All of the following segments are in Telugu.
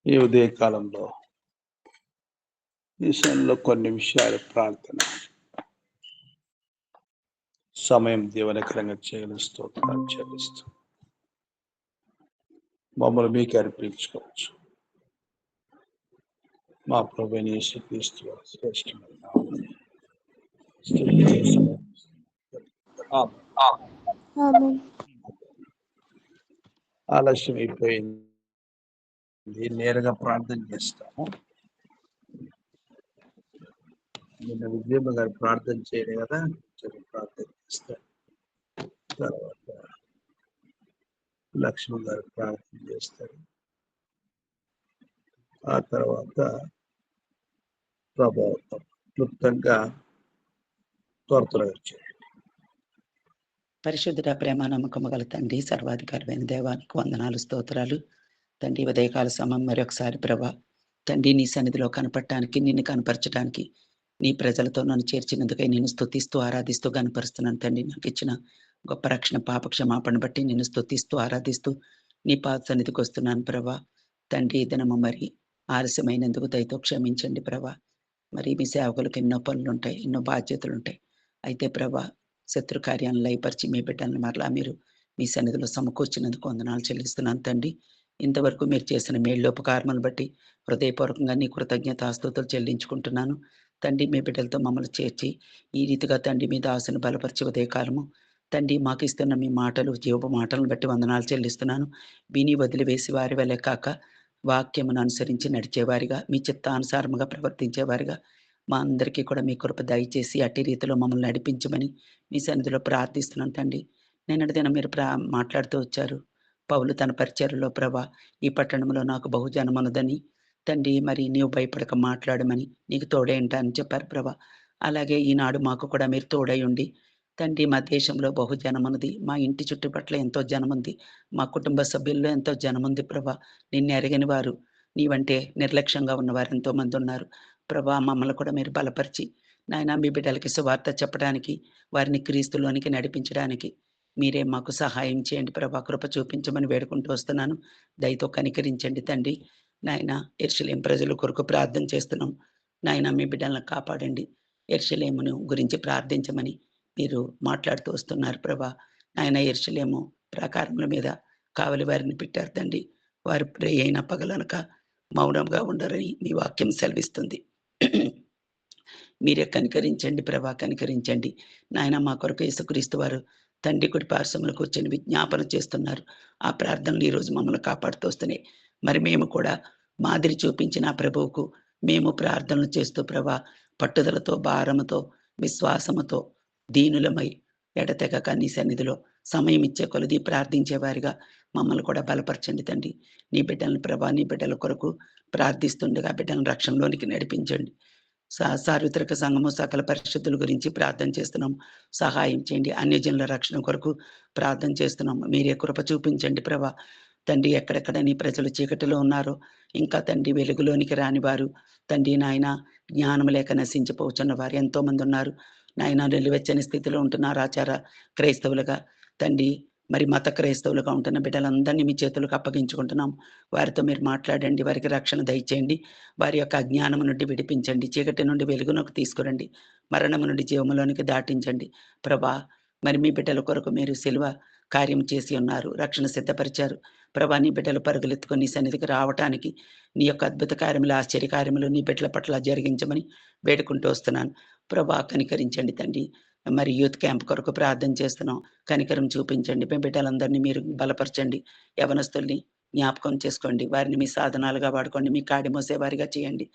ఈ ఉదయ కాలంలో ఈ సమయంలో కొన్ని విషయాలు ప్రార్థన సమయం దీవెనకరంగా చేయగల స్తోత్రాలు చెల్లిస్తూ మమ్మల్ని మీకు అర్పించుకోవచ్చు. మా ప్రభువైన యేసుక్రీస్తు వారి శ్రేష్టమైన నామములో స్తుతి చేస్తున్నాము. ఆమేన్. ఆమేన్. ఆలస్యం అయిపోయింది, నేరుగా ప్రార్థన చేస్తాము. నిన్న విజయమ్మ గారు ప్రార్థన చేయలేదు కదా, ప్రార్థన చేస్తారు. తర్వాత లక్ష్మణ్ గారు ప్రార్థన చేస్తారు. ఆ తర్వాత ప్రభావం క్లుప్తంగా త్వరగా వచ్చారు. పరిశుద్ధుడ, ప్రేమ, నమ్మకము గల తండ్రి, సర్వాధికారమైన దేవానికి వందనాలు, స్తోత్రాలు. తండ్రి, ఉదయకాల సమయం మరొకసారి ప్రభా తండ్రి నీ సన్నిధిలో కనపడటానికి, నిన్ను కనపరచడానికి, నీ ప్రజలతో నన్ను చేర్చినందుకై నేను స్తుతిస్తూ ఆరాధిస్తూ కనపరుస్తున్నాను తండ్రి. నాకు ఇచ్చిన గొప్ప రక్షణ పాప క్షమాపణ బట్టి నేను స్తుతిస్తూ ఆరాధిస్తూ నీ పాద సన్నిధికి వస్తున్నాను ప్రభా. తండ్రి, దినము మరి ఆలస్యమైనందుకు దయతో క్షమించండి ప్రభా. మరి మీ సేవకులకు ఎన్నో పనులుంటాయి, ఎన్నో బాధ్యతలుంటాయి. అయితే ప్రభా, శత్రు కార్యాలను లయపరిచి మీ బిడ్డలను మరలా మీరు మీ సన్నిధిలో సమకూర్చినందుకు వందనాలు చెల్లిస్తున్నాను తండ్రి. ఇంతవరకు మీరు చేసిన మేళ్ళోపకారములను బట్టి హృదయపూర్వకంగా నీ కృతజ్ఞతాస్తుతులు చెల్లించుకుంటున్నాను తండ్రి. మీ బిడ్డలతో మమ్మల్ని చేర్చి ఈ రీతిగా తండ్రి మీ దాసుని బలపరిచి ఉదయకాలము తండ్రి మాకు ఇస్తున్న మీ మాటలు, జీవపు మాటలను బట్టి వందనాలు చెల్లిస్తున్నాను. విని వదిలివేసి వారి వలె కాక వాక్యమును అనుసరించి నడిచేవారిగా, మీ చిత్తానుసారముగా ప్రవర్తించేవారిగా మా అందరికీ కూడా మీ కృప దయచేసి అట్టి రీతిలో మమ్మల్ని నడిపించమని మీ సన్నిధిలో ప్రార్థిస్తున్నాను తండ్రి. నిన్నటి దినం మీరు మాట్లాడుతూ వచ్చారు, పౌలు తన పరిచర్యలో ప్రభా ఈ పట్టణంలో నాకు బహుజనమున్నదని తండ్రి, మరి నీవు భయపడక మాట్లాడమని, నీకు తోడై ఉంటానని చెప్పారు ప్రభా. అలాగే ఈనాడు మాకు కూడా మీరు తోడై ఉండి తండ్రి, మా దేశంలో బహుజనమున్నది, మా ఇంటి చుట్టుపట్ల ఎంతో జనముంది, మా కుటుంబ సభ్యుల్లో ఎంతో జనముంది ప్రభా. నిన్ను ఎరగని వారు, నీవంటే నిర్లక్ష్యంగా ఉన్నవారు ఎంతో మంది ఉన్నారు ప్రభా. మమ్మల్ని కూడా మీరు బలపరిచి నాయన మీ బిడ్డలకి సువార్త చెప్పడానికి, వారిని క్రీస్తులోనికి నడిపించడానికి మీరే మాకు సహాయం చేయండి ప్రభా. కృప చూపించమని వేడుకుంటూ వస్తున్నాను. దయతో కనికరించండి తండ్రి. నాయన యెరూషలేము ప్రజల కొరకు ప్రార్థన చేస్తున్నాం. నాయన మీ బిడ్డలను కాపాడండి. యెరూషలేమును గురించి ప్రార్థించమని మీరు మాట్లాడుతూ వస్తున్నారు ప్రభా. నాయన యెరూషలేము ప్రాకారముల మీద కావలి వారిని పెట్టారు తండ్రి. వారు ప్రే అయిన పగలనక మౌనంగా ఉండరని మీ వాక్యం సెలవిస్తుంది. మీరే కనికరించండి ప్రభా, కనికరించండి నాయన. మా కొరకు యేసుక్రీస్తు వారు తండ్రి కుడి పార్శ్వములో కూర్చొని విజ్ఞాపన చేస్తున్నారు. ఆ ప్రార్థనలు ఈరోజు మమ్మల్ని కాపాడుతూ వస్తున్నాయి. మరి మేము కూడా మాదిరి చూపించిన ఆ ప్రభువుకు మేము ప్రార్థనలు చేస్తూ ప్రభా పట్టుదలతో, భారముతో, విశ్వాసముతో, దీనులమై ఎడతెగక నీ సన్నిధిలో సమయం ఇచ్చే కొలది ప్రార్థించేవారిగా మమ్మల్ని కూడా బలపరచండి తండ్రి. నీ బిడ్డలను ప్రభా, నీ బిడ్డల కొరకు ప్రార్థిస్తుండగా బిడ్డలను రక్షణలోనికి నడిపించండి. సార్వత్రిక సంఘము సకల పరిశుద్ధుల గురించి ప్రార్థన చేస్తున్నాం. సహాయం చేయండి. అన్యజనుల రక్షణ కొరకు ప్రార్థన చేస్తున్నాం. మీరే కృప చూపించండి ప్రభా. తండ్రి, ఎక్కడెక్కడ నీ ప్రజలు చీకటిలో ఉన్నారో, ఇంకా తండ్రి వెలుగులోనికి రాని వారు, తండ్రి నాయన జ్ఞానం లేక నశించిపోతున్న వారు ఎంతో మంది ఉన్నారు నాయన. నిలువెచ్చని స్థితిలో ఉంటున్నారు ఆచార క్రైస్తవులుగా తండ్రి, మరి మత క్రైస్తవులుగా ఉంటున్న బిడ్డలందరినీ మీ చేతులకు అప్పగించుకుంటున్నాం. వారితో మీరు మాట్లాడండి, వారికి రక్షణ దయచేయండి, వారి యొక్క అజ్ఞానము నుండి విడిపించండి, చీకటి నుండి వెలుగునకు తీసుకురండి, మరణము నుండి జీవములోనికి దాటించండి ప్రభా. మరి మీ బిడ్డల కొరకు మీరు సిలువ కార్యం చేసి ఉన్నారు, రక్షణ సిద్ధపరిచారు ప్రభా. నీ బిడ్డలు పరుగులెత్తుకొని నీ సన్నిధికి రావటానికి నీ యొక్క అద్భుత కార్యములు, ఆశ్చర్య కార్యములు నీ బిడ్డల పట్ల జరిగించమని వేడుకుంటూ వస్తున్నాను ప్రభా. కనికరించండి తండ్రి. మరి యూత్ క్యాంప్ కొరకు ప్రార్థన చేస్తున్నాం. కనికరం చూపించండి. మీ బిడ్డలందరినీ మీరు బలపరచండి. యవనస్తుల్ని జ్ఞాపకం చేసుకోండి. వారిని మీ సాధనాలుగా వాడుకోండి. మీ కాడి మోసేవారిగా చేయండి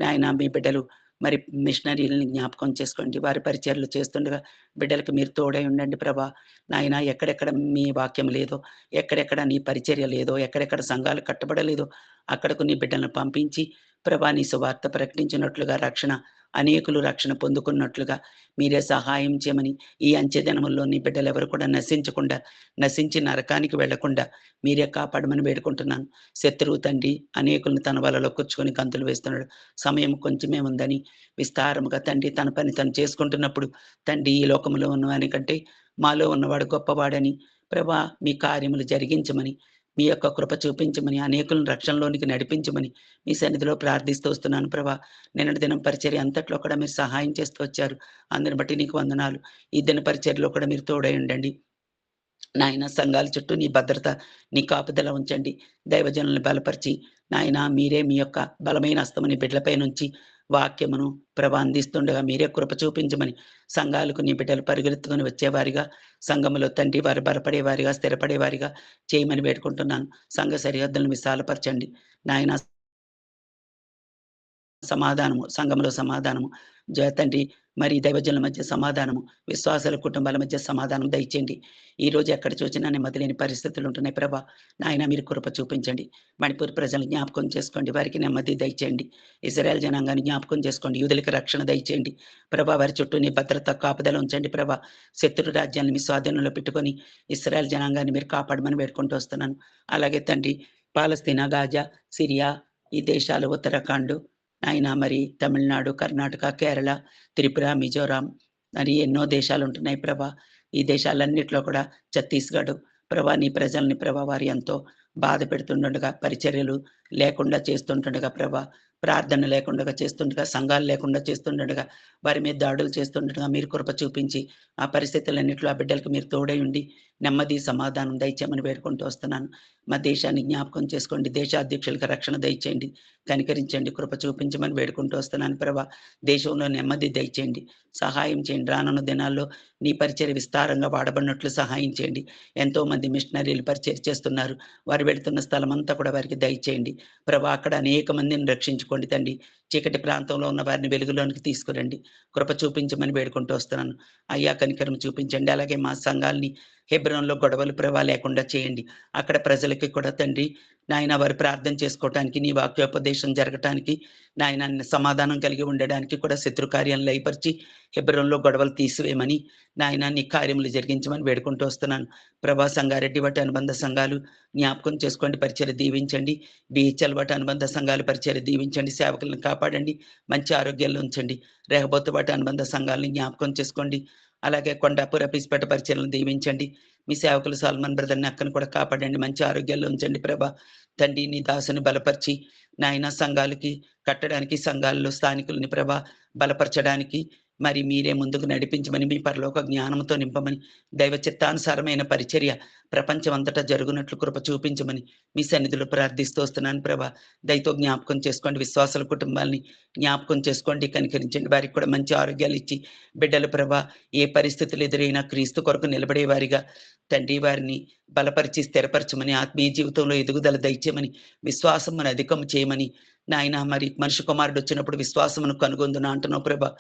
నాయన. మీ బిడ్డలు మరి మిషనరీలని జ్ఞాపకం చేసుకోండి. వారి పరిచర్లు చేస్తుండగా బిడ్డలకు మీరు తోడై ఉండండి ప్రభా. నాయన, ఎక్కడెక్కడ మీ వాక్యం లేదో, ఎక్కడెక్కడ నీ పరిచర్య లేదో, ఎక్కడెక్కడ సంఘాలు కట్టబడలేదో అక్కడకు నీ బిడ్డలను పంపించి ప్రభా నీ సువార్త ప్రకటించినట్లుగా అనేకులు రక్షణ పొందుకున్నట్లుగా మీరే సహాయం చేయమని, ఈ అంచె దినముల్లో నీ బిడ్డలు ఎవరు కూడా నశించకుండా, నశించి నరకానికి వెళ్లకుండా మీరే కాపాడమని వేడుకుంటున్నాను. శత్రువు తండ్రి అనేకులను తన వలలో కూర్చుకొని గంతులు వేస్తున్నాడు. సమయం కొంచెమే ఉందని విస్తారముగా తండ్రి తన పని తను చేసుకుంటున్నప్పుడు తండ్రి, ఈ లోకంలో ఉన్నవాని కంటే మాలో ఉన్నవాడు గొప్పవాడని ప్రభా మీ కార్యములు జరిగించమని మీ యొక్క కృప చూపించమని, అనేకులను రక్షణలోనికి నడిపించమని మీ సన్నిధిలో ప్రార్థిస్తూ వస్తున్నాను ప్రభా. నిన్నటి దినం పరిచర్య అంతట్లో కూడా మీరు సహాయం చేస్తూ వచ్చారు. అందుని బట్టి నీకు వందనాలు. ఈ దిన పరిచర్యలో కూడా మీరు తోడై ఉండండి. నాయన సంఘాల చుట్టూ నీ భద్రత, నీ కాపుదల ఉంచండి. దైవజనుల్ని బలపరిచి, నాయన మీరే మీ యొక్క బలమైన హస్తముని బిడ్డలపై నుంచి వాక్యమును ప్రభ అందిస్తుండగా మీరే కృప చూపించమని, సంఘాలకు నీ బిడ్డలు పరిగెత్తుకొని వచ్చేవారిగా, సంఘములో తండ్రి వారు బలపడేవారిగా, స్థిరపడేవారిగా చేయమని వేడుకుంటున్నాను. సంఘ సరిహద్దులను విశాలపరచండి. నాయన సమాధానము, సంఘంలో సమాధానము, తండ్రి మరి దైవజనుల మధ్య సమాధానము, విశ్వాసాల కుటుంబాల మధ్య సమాధానం దయచేయండి. ఈరోజు ఎక్కడ చూసినా నెమ్మది లేని పరిస్థితులు ఉంటున్నాయి ప్రభా. నాయన మీరు కృప చూపించండి. మణిపూర్ ప్రజలను జ్ఞాపకం చేసుకోండి, వారికి నెమ్మది దయచేయండి. ఇజ్రాయెల్ జనాంగాన్ని జ్ఞాపకం చేసుకోండి, యూదులకు రక్షణ దయచేయండి ప్రభా. వారి చుట్టూ నీ భద్రత కాపుదల ఉంచండి ప్రభా. శత్రు రాజ్యాన్ని మీ స్వాధీనంలో పెట్టుకొని ఇజ్రాయెల్ జనాంగాన్ని మీరు కాపాడమని వేడుకుంటూ వస్తున్నాను. అలాగే తండ్రి పాలస్తీనా, గాజా, సిరియా, ఈ దేశాలు, ఉత్తరాఖండ్, ఆయన మరి తమిళనాడు, కర్ణాటక, కేరళ, త్రిపుర, మిజోరాం, మరి ఎన్నో దేశాలు ఉంటున్నాయి ప్రభా. ఈ దేశాలన్నిట్లో కూడా ఛత్తీస్‌గఢ్ ప్రభా, నీ ప్రజల్ని ప్రభా వారు ఎంతో బాధ పెడుతుండగా, పరిచర్యలు లేకుండా చేస్తుంటుండగా ప్రభా, ప్రార్థన లేకుండా చేస్తుండగా, సంఘాలు లేకుండా చేస్తుండగా, వారి మీద దాడులు చేస్తుండగా మీరు కృప చూపించి ఆ పరిస్థితులన్నిట్లో ఆ బిడ్డలకు మీరు తోడై ఉండి నెమ్మది సమాధానం దయచేయమని వేడుకుంటూ వస్తున్నాను. మా దేశాన్ని జ్ఞాపకం చేసుకోండి, దేశాధ్యక్షులకు రక్షణ దయచేయండి, కనికరించండి, కృప చూపించమని వేడుకుంటూ వస్తున్నాను ప్రభా. దేశంలో నెమ్మది దయచేయండి, సహాయం చేయండి. రానున్న దినాల్లో నీ పరిచర్య విస్తారంగా వాడబడినట్లు సహాయం చేయండి. ఎంతో మంది మిషనరీలు పరిచర్య చేస్తున్నారు. వారు వెళుతున్న స్థలం అంతా కూడా వారికి దయచేయండి ప్రభా. అక్కడ అనేక మందిని రక్షించుకోండి తండ్రి. చీకటి ప్రాంతంలో ఉన్న వారిని వెలుగులోనికి తీసుకురండి, కృప చూపించమని వేడుకుంటూ వస్తున్నాను. అయ్యా కనికరం చూపించండి. అలాగే మా సంఘాల్ని హెబ్రోన్‌లో గొడవలు ప్రభా లేకుండా చేయండి. అక్కడ ప్రజలకి కూడా తండ్రి నాయన వారు ప్రార్థన చేసుకోవటానికి, నీ వాక్యోపదేశం జరగటానికి, నాయన సమాధానం కలిగి ఉండడానికి కూడా శత్రు కార్యాలను లయపరిచి హెబ్రోన్‌లో గొడవలు తీసివేయమని, నాయన నీ కార్యములు జరిగించమని వేడుకుంటూ వస్తున్నాను. ప్రభా సంగారెడ్డి వాటి అనుబంధ సంఘాలు జ్ఞాపకం చేసుకోండి, పరిచర్య దీవించండి. బిహెచ్ఎల్ వాటి అనుబంధ సంఘాలు పరిచర్య దీవించండి, సేవకులను కాపాడండి, మంచి ఆరోగ్యాల్లో ఉంచండి. రెహబోతు వాటి అనుబంధ సంఘాలను జ్ఞాపకం చేసుకోండి. అలాగే కొండాపూర్, అపీస్పేట పరిచర్యలను దీవించండి. మీ సేవకులు సాల్మన్ బ్రదర్‌ని, అక్కను కూడా కాపాడండి, మంచి ఆరోగ్యాల్లో ఉంచండి ప్రభా. తండ్రి నీ దాసుని బలపరిచి నాయన సంఘాలకి కట్టడానికి, సంఘాల్లో స్థానికులని ప్రభా బలపరచడానికి మరి మీరే ముందుకు నడిపించమని, మీ పరలోక జ్ఞానంతో నింపమని, దైవ చిత్తానుసారమైన పరిచర్య ప్రపంచం అంతటా జరుగునట్లు కృప చూపించమని మీ సన్నిధిలో ప్రార్థిస్తూ వస్తున్నాను ప్రభా. దయతో జ్ఞాపకం చేసుకోండి, విశ్వాసాల కుటుంబాల్ని జ్ఞాపకం చేసుకోండి, కనికరించండి. వారికి కూడా మంచి ఆరోగ్యాలు ఇచ్చి బిడ్డలు ప్రభా ఏ పరిస్థితులు ఎదురైనా క్రీస్తు కొరకు నిలబడే వారిగా తండ్రి వారిని బలపరిచి స్థిరపరచమని, ఆత్మీయ జీవితంలో ఎదుగుదల దయచేయమని, విశ్వాసమును అధికం చేయమని, నాయన మరి మనిషి కుమారుడు వచ్చినప్పుడు విశ్వాసమును కనుగొందున అంటున్నావు ప్రభా.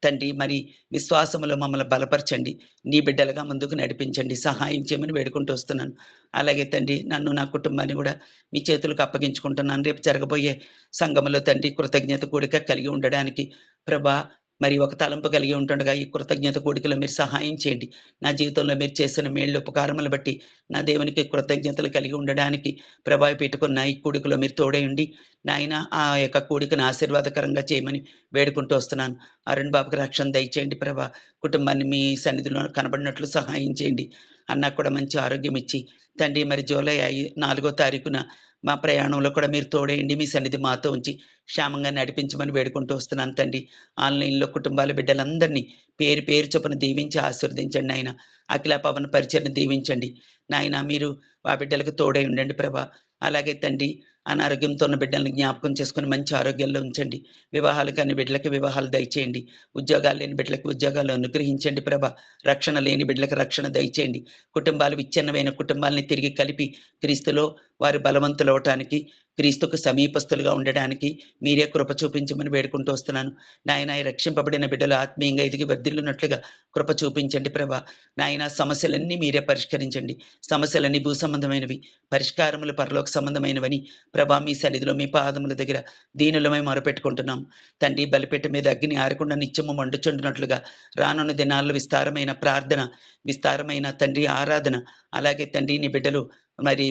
తండ్రి మరి విశ్వాసములో మమ్మల్ని బలపరచండి, నీ బిడ్డలుగా ముందుకు నడిపించండి, సహాయం చేయమని వేడుకుంటూ వస్తున్నాను. అలాగే తండ్రి నన్ను, నా కుటుంబాన్ని కూడా మీ చేతులకు అప్పగించుకుంటున్నాను. రేపు జరగబోయే సంఘములో తండ్రి కృతజ్ఞత కూడిక కలిగి ఉండడానికి ప్రభా మరి ఒక తలంపు కలిగి ఉంటుండగా ఈ కృతజ్ఞత కూడికలో మీరు సహాయం చేయండి. నా జీవితంలో మీరు చేసిన మేళ్ళు ఉపకారములు బట్టి నా దేవునికి కృతజ్ఞతలు కలిగి ఉండడానికి ప్రభావి పెట్టుకున్న ఈ కూడికలో మీరు తోడై ఉండి నాయన ఆ యొక్క కూడికను ఆశీర్వాదకరంగా చేయమని వేడుకుంటూ వస్తున్నాను. అరుణ్ బాబుకి రక్షణ దయచేయండి ప్రభా. కుటుంబాన్ని మీ సన్నిధిలో కనబడినట్లు సహాయం చేయండి. అన్నకు కూడా మంచి ఆరోగ్యం ఇచ్చి తండ్రి మరి జూలై 4వ తారీఖున మా ప్రయాణంలో కూడా మీరు తోడేయండి, మీ సన్నిధి మాతో ఉంచి క్షేమంగా నడిపించమని వేడుకుంటూ వస్తున్నాను తండ్రి. ఆన్‌లైన్‌లో కుటుంబాల బిడ్డలందరినీ పేరు పేరు చొప్పున దీవించి ఆశీర్వదించండి నాయన. అఖిల పవన్ పరిచర్ని దీవించండి నాయన. మీరు ఆ బిడ్డలకు తోడై ఉండండి ప్రభా. అలాగే తండ్రి అనారోగ్యంతో ఉన్న బిడ్డల్ని జ్ఞాపకం చేసుకొని మంచి ఆరోగ్యంలో ఉంచండి. వివాహాలు కాని బిడ్డలకి వివాహాలు దయచేయండి. ఉద్యోగాలు లేని బిడ్డలకి ఉద్యోగాలు అనుగ్రహించండి ప్రభా. రక్షణ లేని బిడ్డలకు రక్షణ దయచేయండి. కుటుంబాలు విచ్ఛిన్నమైన కుటుంబాలని తిరిగి కలిపి క్రీస్తులో వారు బలవంతులవటానికి, క్రీస్తుకు సమీపస్తులుగా ఉండడానికి మీరే కృప చూపించమని వేడుకుంటూ వస్తున్నాను. నాయన ఈ రక్షింపబడిన బిడ్డలు ఆత్మీయంగా ఎదిగి వర్ధిల్లునట్లుగా కృప చూపించండి ప్రభా. నాయన సమస్యలన్నీ మీరే పరిష్కరించండి. సమస్యలన్నీ భూ సంబంధమైనవి, పరిష్కారములు పరలోక సంబంధమైనవని ప్రభా మీ సన్నిధిలో మీ పాదముల దగ్గర దీనులమై మొరపెట్టుకుంటున్నాం తండ్రి. బలిపెట్ట మీద అగ్ని ఆరకుండా నిత్యము మండుచుండునట్లుగా రానున్న దినాల్లో విస్తారమైన ప్రార్థన, విస్తారమైన తండ్రి ఆరాధన, అలాగే తండ్రి నీ బిడ్డలు మరి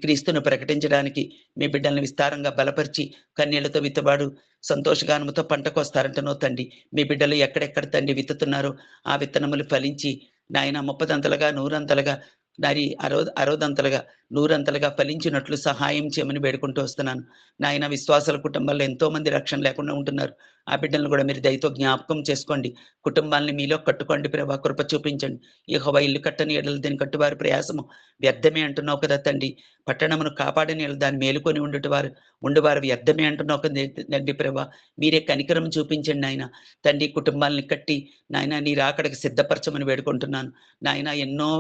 క్రీస్తును ప్రకటించడానికి మీ బిడ్డల్ని విస్తారంగా బలపరిచి కన్యలతో విత్తబాడు సంతోషగానముతో పంటకొస్తారంటనో తండ్రి. మీ బిడ్డలు ఎక్కడెక్కడ తండ్రి విత్తుతున్నారో ఆ విత్తనములు ఫలించి నాయన 30 దంతలుగా 100 అంతలుగా దాని అరోదంతలుగా 100 ఫలించినట్లు సహాయం చేయమని వేడుకుంటూ వస్తున్నాను. నాయన విశ్వాసాల కుటుంబాల్లో ఎంతో మంది రక్షణ లేకుండా ఉంటున్నారు. ఆ బిడ్డలను కూడా మీరు దయతో జ్ఞాపకం చేసుకోండి. కుటుంబాల్ని మీలో కట్టుకోండి ప్రభా, కృప చూపించండి. యెహోవా ఇల్లు కట్టని ఎడల దాని కట్టువారి ప్రయాసము వ్యర్థమే అంటున్నావు కదా తండ్రి. పట్టణమును కాపాడని ఎడల దాన్ని మేలుకొని ఉండువారు వ్యర్థమే అంటున్నావు కదా తండ్రి ప్రభా. మీరే కనికరం చూపించండి నాయన. తండ్రి కుటుంబాలని కట్టి నాయన నీ రాకడకి సిద్ధపరచమని వేడుకుంటున్నాను. నాయన ఎన్నో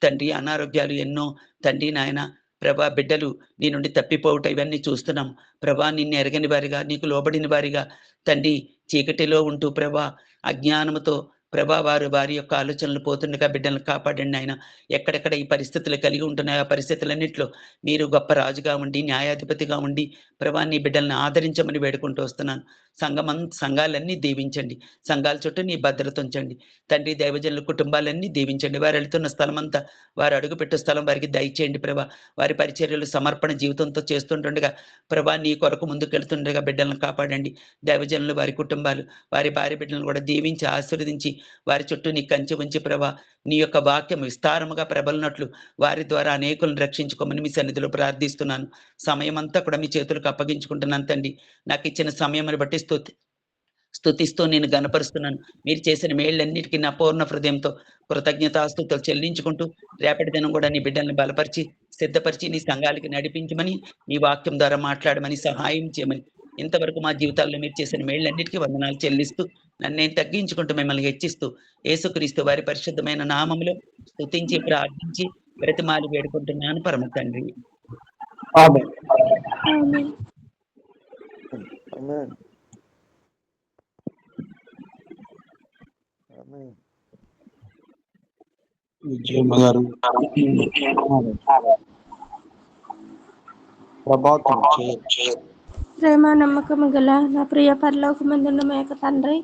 తండ్రి అనారోగ్యాలు ఎన్నో తండ్రి నాయన ప్రభా బిడ్డలు నీ నుండి తప్పిపోవుట ఇవన్నీ చూస్తున్నాం. ప్రభా నిన్ను ఎరగని వారిగా, నీకు లోబడిన వారిగా తండ్రి చీకటిలో ఉంటూ ప్రభా అజ్ఞానముతో ప్రభా వారి యొక్క ఆలోచనలు పోతుండగా బిడ్డలను కాపాడండి ఆయన. ఎక్కడెక్కడ ఈ పరిస్థితులు కలిగి ఉంటున్నాయో ఆ పరిస్థితులన్నింటిలో మీరు గొప్ప రాజుగా ఉండి, న్యాయాధిపతిగా ఉండి ప్రభా నీ బిడ్డలను ఆదరించమని వేడుకుంటూ వస్తున్నాను. సంఘాలన్నీ దీవించండి. సంఘాల చుట్టూ నీ భద్రత ఉంచండి తండ్రి. దైవజనుల కుటుంబాలన్నీ దీవించండి. వారు వెళ్తున్న స్థలమంతా, వారు అడుగుపెట్టే స్థలం వారికి దయచేయండి ప్రభా. వారి పరిచర్యలు సమర్పణ జీవితంతో చేస్తుండగా ప్రభా నీ కొరకు ముందుకెళ్తుండగా బిడ్డలను కాపాడండి. దైవజనులు వారి కుటుంబాలు, వారి భార్య బిడ్డలను కూడా దీవించి ఆశీర్వదించి వారి చుట్టూ నీ కంచె ఉంచి ప్రభా నీ యొక్క వాక్యం విస్తారముగా ప్రబలినట్లు వారి ద్వారా అనేకులను రక్షించుకోమని మీ సన్నిధిలో ప్రార్థిస్తున్నాను. సమయం అంతా కూడా మీ చేతులకు అప్పగించుకుంటున్నాను తండ్రి. నాకు ఇచ్చిన సమయాన్ని బట్టి స్తుతిస్తూ నేను గనపరుస్తున్నాను. మీరు చేసిన మేళ్ళన్నిటికీ నా పూర్ణ హృదయంతో కృతజ్ఞతాస్తుతులు చెల్లించుకుంటూ రేపటి దినం కూడా నీ బిడ్డల్ని బలపరిచి సిద్ధపరిచి నీ సంఘాలకి నడిపించమని, నీ వాక్యం ద్వారా మాట్లాడమని, సహాయం చేయమని, ఇంతవరకు మా జీవితాల్లో మీరు చేసిన మేళ్ళన్నిటికీ వందనాలు చెల్లిస్తూ నన్ను నేను తగ్గించుకుంటూ మిమ్మల్ని హెచ్చిస్తూ యేసుక్రీస్తు వారి పరిశుద్ధమైన నామములో స్తుతించి ప్రార్థించి బ్రతిమాలి వేడుకుంటున్నాను పరమ తండ్రి. ఆమేన్. ఆమేన్. ఆమేన్. ఆమేన్. విజయమ్మ గారు ప్రభాతం చేయొచ్చు. ప్రేమ నమ్మకము గల నా ప్రియ పరలోకమందున్న మా యొక్క తండ్రి,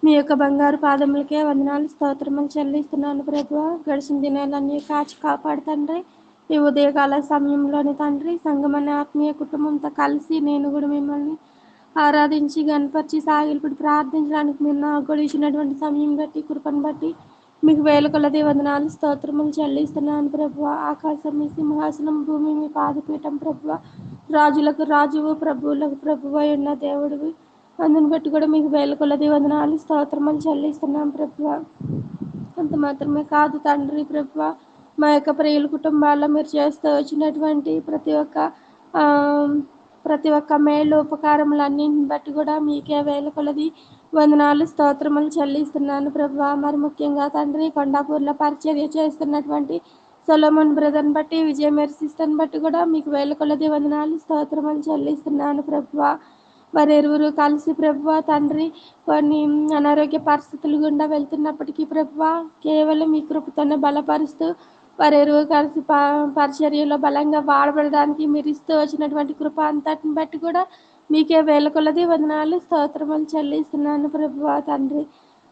మీ యొక్క బంగారు పాదములకే వందనాలు స్తోత్రములు చెల్లిస్తున్నాను ప్రభువా. గడిచిన దినాలన్నీ కాచి కాపాడు తండ్రి. ఈ ఉదయకాల సమయంలోని తండ్రి సంగమన ఆత్మీయ కుటుంబంతో కలిసి నేను కూడా మిమ్మల్ని ఆరాధించి గణపరిచి సాగిలిపడి ప్రార్థించడానికి మీరు నాకు కూడా ఇచ్చినటువంటి సమయం బట్టి, కృపను బట్టి మీకు వేల కొలది వందనాలు స్తోత్రములు చెల్లిస్తున్నాను ప్రభువా. ఆకాశం మీ సింహాసనం, భూమి మీ పాదపీఠం ప్రభువా. రాజులకు రాజువు, ప్రభువులకు ప్రభువు అయి ఉన్న దేవుడివి. అందుని బట్టి కూడా మీకు వేల కొలది వందనాలు స్తోత్రములు చెల్లిస్తున్నాం ప్రభువా. అంత మాత్రమే కాదు తండ్రి ప్రభువా, మా యొక్క ప్రియుల కుటుంబాల్లో మీరు చేస్తూ వచ్చినటువంటి ప్రతి ఒక్క మేలు ఉపకారములన్నింటిని బట్టి కూడా మీకే వేల కొలది వందనాలు స్తోత్రములు చెల్లిస్తున్నాను ప్రభువా. మరి ముఖ్యంగా తండ్రి కొండాపూర్లో పరిచర్య చేస్తున్నటువంటి సొలొమోన్ బ్రదర్ని బట్టి, విజయ మేరీ సిస్టర్ని బట్టి కూడా మీకు వేల కొలది వందనాలు స్తోత్రములు చెల్లిస్తున్నాను ప్రభువా. వారి ఇరువురు కలిసి ప్రభువా తండ్రి కొన్ని అనారోగ్య పరిస్థితులు గుండా వెళ్తున్నప్పటికీ ప్రభువా కేవలం మీ కృపతోనే బలపరుస్తూ వారి ఇరువురు కలిసి పరిచర్యలో బలంగా వాడబడడానికి మీరు ఇస్తూ వచ్చినటువంటి కృప అంతటిని బట్టి కూడా మీకే వేల కొలది వందనాలు స్తోత్రములు చెల్లిస్తున్నాను ప్రభువా తండ్రి.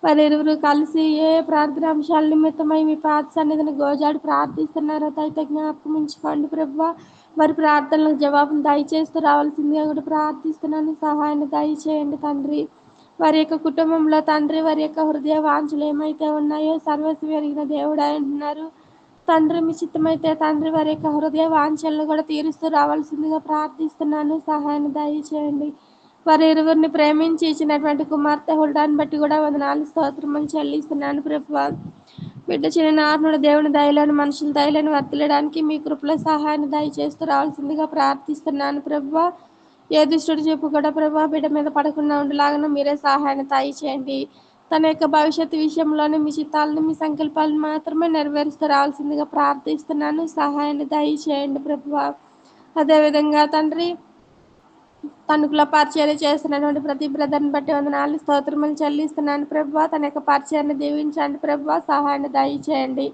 వారి ఇరువురు కలిసి ఏ ప్రార్థనాంశాల నిమిత్తమై మీ పాద సన్నిధిని గోజాడి ప్రార్థిస్తున్నారో దయతో జ్ఞాపకం ఉంచుకోండి ప్రభువా. వారి ప్రార్థనలకు జవాబును దయచేస్తూ రావాల్సిందిగా కూడా ప్రార్థిస్తున్నాను. సహాయాన్ని దయచేయండి తండ్రి. వారి యొక్క కుటుంబంలో తండ్రి వారి యొక్క హృదయ వాంఛలు ఏమైతే ఉన్నాయో సర్వస్వ ఎరిగిన దేవుడు అంటున్నారు తండ్రి. మీ చిత్తమైతే తండ్రి వారి యొక్క హృదయ వాంఛలను కూడా తీరుస్తూ రావాల్సిందిగా ప్రార్థిస్తున్నాను. సహాయాన్ని దయచేయండి. వారి ఇరువురిని ప్రేమించి ఇచ్చినటువంటి కుమార్తె హుల్డాన్ని బట్టి కూడా వందనాలు స్తోత్రములు చెల్లిస్తున్నాను ప్రభువా. బిడ్డ చిన్న ఆత్మడు దేవుని దయలను మనుషుల దయలను వర్తిల్లడానికి మీ కృపలో సహాయాన్ని దయచేస్తూ రావాల్సిందిగా ప్రార్థిస్తున్నాను ప్రభువా. ఏ దుష్టుడు చూపు కూడా ప్రభువా బిడ్డ మీద పడకుండా ఉండేలాగా మీరే సహాయాన్ని దయచేయండి. తన యొక్క భవిష్యత్తు విషయంలోనే మీ చిత్తాలను, మీ సంకల్పాలను మాత్రమే నెరవేరుస్తూ రావాల్సిందిగా ప్రార్థిస్తున్నాను. సహాయాన్ని దయచేయండి ప్రభువా. అదేవిధంగా తండ్రి తణుకులో పరిచర్య చేస్తున్నటువంటి ప్రతి బ్రదర్ని బట్టి వందనాలు స్తోత్రములు చెల్లిస్తున్నాను ప్రభువా. తన యొక్క పరిచయాన్ని దీవించండి ప్రభువా. సహాయాన్ని దయచేయండి.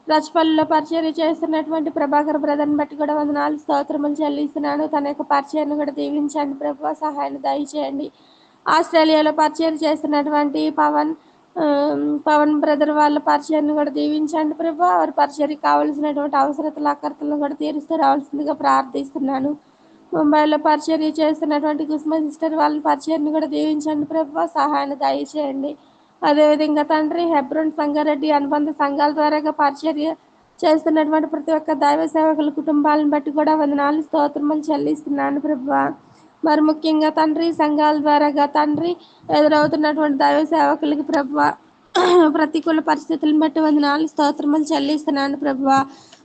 రచపల్లిలో పరిచర్య చేస్తున్నటువంటి ప్రభాకర్ బ్రదర్ని బట్టి కూడా వందనాలు స్తోత్రములు చెల్లిస్తున్నాను. తన యొక్క పరిచయాన్ని కూడా దీవించండి ప్రభువా. సహాయాన్ని దయచేయండి. ఆస్ట్రేలియాలో పరిచయం చేస్తున్నటువంటి పవన్ బ్రదర్ వాళ్ళ పరిచయాన్ని కూడా దీవించండి ప్రభువా. వారి పరిచర్యకి కావలసినటువంటి అవసరతలు అక్కర్తలను కూడా తీరుస్తూ రావాల్సిందిగా ప్రార్థిస్తున్నాను. ముంబైలో పరిచర్య చేస్తున్నటువంటి కుసుమ సిస్టర్ వాళ్ళ పరిచయాన్ని కూడా దీవించండి ప్రభువా. సహాయాన్ని దయచేయండి. అదేవిధంగా తండ్రి హెబ్రోన్ సంగారెడ్డి అనుబంధ సంఘాల ద్వారా పరిచర్య చేస్తున్నటువంటి ప్రతి ఒక్క దైవ సేవకుల కుటుంబాలను బట్టి కూడా వందనాలు స్తోత్రములు చెల్లిస్తున్నాను ప్రభువా. మరి ముఖ్యంగా తండ్రి సంఘాల ద్వారాగా తండ్రి ఎదురవుతున్నటువంటి దైవ సేవకులకి ప్రభువా ప్రతికూల పరిస్థితులను బట్టి వందనాలు స్తోత్రములు చెల్లిస్తున్నాను ప్రభువా.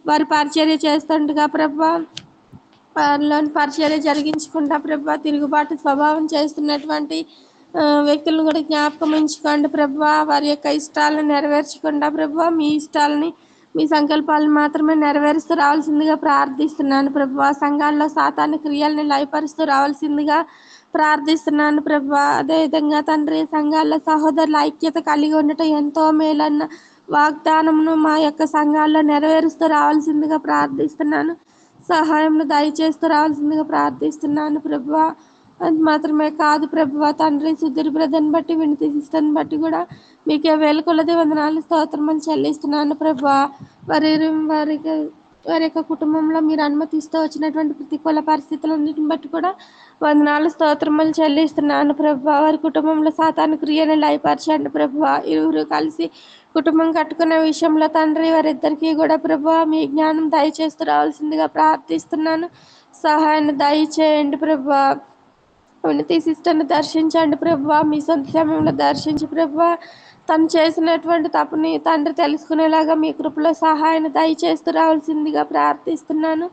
వారి పరిచర్య చేస్తుండగా ప్రభువా వారిలోని పరిచర్య జరిగించకుండా ప్రభువా తిరుగుబాటు స్వభావం చేస్తున్నటువంటి వ్యక్తులను కూడా జ్ఞాపకం ఉంచుకోండి ప్రభువా. వారి యొక్క ఇష్టాలను నెరవేర్చకుండా ప్రభువా మీ ఇష్టాలని మీ సంకల్పాలను మాత్రమే నెరవేరుస్తూ రావాల్సిందిగా ప్రార్థిస్తున్నాను ప్రభువా. సంఘాల్లో సాతాను క్రియల్ని లయపరుస్తూ రావాల్సిందిగా ప్రార్థిస్తున్నాను ప్రభువా. అదేవిధంగా తండ్రి సంఘాల్లో సహోదరుల ఐక్యత కలిగి ఉండటం ఎంతో మేలన్న వాగ్దానమును మా యొక్క సంఘాల్లో నెరవేరుస్తూ రావాల్సిందిగా ప్రార్థిస్తున్నాను. సహాయంను దయచేస్తూ రావాల్సిందిగా ప్రార్థిస్తున్నాను ప్రభువా. అది మాత్రమే కాదు ప్రభువా తండ్రి సుధీర్ బ్రదర్ని బట్టి వినతి సిస్టర్ని బట్టి కూడా మీకే వేల కొలది వందనాలు స్తోత్రములు చెల్లిస్తున్నాను ప్రభువా. వారి యొక్క కుటుంబంలో మీరు అనుమతిస్తూ వచ్చినటువంటి ప్రతికూల పరిస్థితులన్నిటిని బట్టి కూడా వందనాలు స్తోత్రములు చెల్లిస్తున్నాను ప్రభువా. వారి కుటుంబంలో సాతాను క్రియను లయపరచండి ప్రభువా. ఇరువురు కలిసి కుటుంబం కట్టుకునే విషయంలో తండ్రి వారిద్దరికీ కూడా ప్రభువా మీ జ్ఞానం దయచేస్తూ రావాల్సిందిగా ప్రార్థిస్తున్నాను. సహాయాన్ని దయచేయండి ప్రభువా. ఉన్నతి సిస్టర్ని దర్శించండి ప్రభువా. మీ సొంత సమయంలో దర్శించి ప్రభువా తను చేసినటువంటి తప్పుని తండ్రి తెలుసుకునేలాగా మీ కృపలో సహాయాన్ని దయచేస్తూ రావాల్సిందిగా ప్రార్థిస్తున్నాను.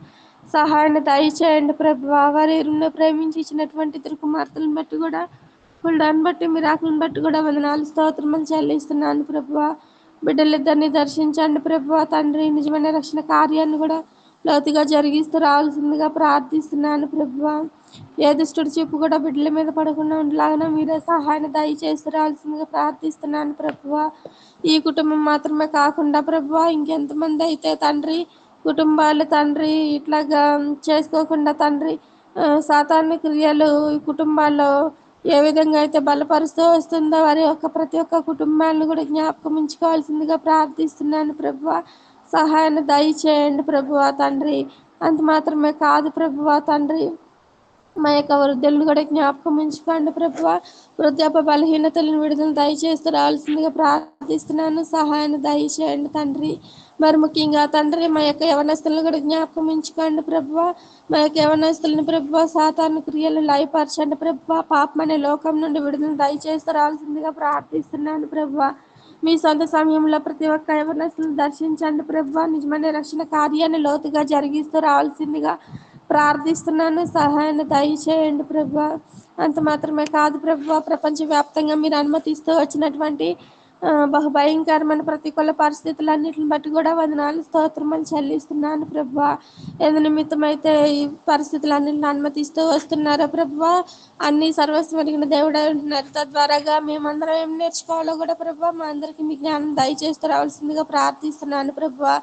సహాయాన్ని దయచేయండి ప్రభువా. వారి ప్రేమించి ఇచ్చినటువంటి ఇద్దరు కుమార్తెలను బట్టి కూడా దాన్ని బట్టి మీరు ఆకులను బట్టి కూడా వందనాలు స్తోత్రములు చెల్లిస్తున్నాను ప్రభువా. బిడ్డలిద్దరిని దర్శించండి ప్రభువా తండ్రి. నిజమైన రక్షణ కార్యాన్ని కూడా లోతుగా జరిగిస్తూ రావాల్సిందిగా ప్రార్థిస్తున్నాను ప్రభువా. ఏ దుష్టుడి చూపు కూడా బిడ్డల మీద పడకుండా ఉండేలాగా మీరే సహాయాన్ని దయచేస్తూ రావాల్సిందిగా ప్రార్థిస్తున్నాను ప్రభువా. ఈ కుటుంబం మాత్రమే కాకుండా ప్రభువా ఇంకెంతమంది అయితే తండ్రి కుటుంబాలు తండ్రి ఇట్లాగా చేసుకోకుండా తండ్రి సాతాను క్రియలు ఈ కుటుంబాల్లో ఏ విధంగా అయితే బలపరుస్తూ వస్తుందో వారి యొక్క ప్రతి ఒక్క కుటుంబాలను కూడా జ్ఞాపకం ఉంచుకోవాల్సిందిగా ప్రార్థిస్తున్నాను ప్రభువా. సహాయాన్ని దయచేయండి ప్రభువా తండ్రి. అంత మాత్రమే కాదు ప్రభువా తండ్రి మా యొక్క వృద్ధులను కూడా జ్ఞాపకం ఉంచుకోండి ప్రభువా. వృద్ధాప్య బలహీనతలను విడుదల దయచేస్తూ రావాల్సిందిగా ప్రార్థిస్తున్నాను. సహాయాన్ని దయచేయండి తండ్రి. మరి ముఖ్యంగా తండ్రి మా యొక్క యవనస్తులను కూడా జ్ఞాపకం ఉంచుకోండి ప్రభువా. మా యొక్క యవనస్తులను ప్రభువా సాతాను క్రియలు లయపరచండి ప్రభువా. పాపం అనే లోకం నుండి విడుదల దయచేస్తూ రావాల్సిందిగా ప్రార్థిస్తున్నాను ప్రభువా. మీ సొంత సమయంలో ప్రతి ఒక్క యవనస్తులను దర్శించండి ప్రభువా. నిజమైన రక్షణ కార్యాన్ని లోతుగా జరిగిస్తూ రావాల్సిందిగా ప్రార్థిస్తున్నాను. సహాయాన్ని దయచేయండి ప్రభువా. అంత మాత్రమే కాదు ప్రభువా ప్రపంచవ్యాప్తంగా మీరు అనుమతిస్తూ వచ్చినటువంటి బహుభయంకరమైన ప్రతికూల పరిస్థితులన్నిటిని బట్టి కూడా వందనాలు స్తోత్రములు చెల్లిస్తున్నాను ప్రభువా. ఎందు నిమిత్తమైతే ఈ పరిస్థితులన్నింటిని అనుమతిస్తూ వస్తున్నారో ప్రభువా అన్ని సర్వస్వం అడిగిన దేవుడు ఉంటున్నారు. తద్వారాగా మేమందరం ఏం నేర్చుకోవాలో కూడా ప్రభువా మా అందరికీ మీ జ్ఞానం దయచేస్తూ రావాల్సిందిగా ప్రార్థిస్తున్నాను ప్రభువా.